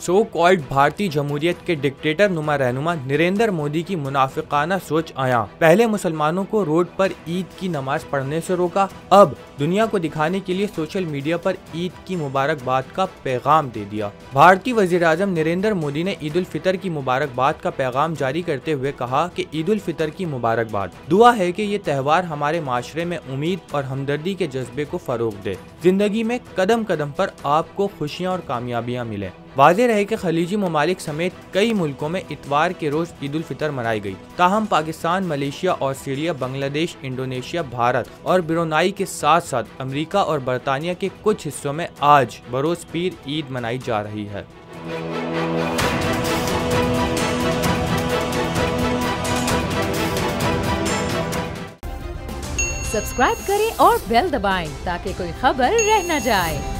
So called भारतीय जमहूरियत के डिक्टेटर नुमा रहनुमा नरेंद्र मोदी की मुनाफिकाना सोच आया। पहले मुसलमानों को रोड पर ईद की नमाज पढ़ने से रोका, अब दुनिया को दिखाने के लिए सोशल मीडिया पर ईद की मुबारकबाद का पैगाम दे दिया। भारतीय वजीर आजम नरेंद्र मोदी ने ईद उल फितर की मुबारकबाद का पैगाम जारी करते हुए कहा कि ईद उल फितर की मुबारकबाद, दुआ है कि ये त्यौहार हमारे माशरे में उम्मीद और हमदर्दी के जज्बे को फरोग दे, जिंदगी में कदम कदम पर आपको खुशियाँ और कामयाबियाँ मिले। वाज़ेह रहे कि खलीजी ममालिक समेत कई मुल्कों में इतवार के रोज ईद उल फितर मनाई गई। ताहम Pakistan, Malaysia, Australia, Bangladesh, Indonesia, Bharat और ब्रुनाई के साथ साथ अमेरिका और बरतानिया के कुछ हिस्सों में आज बरोज पीर ईद मनाई जा रही है। सब्सक्राइब करें और बेल दबाएं ताकि कोई खबर रह न जाए।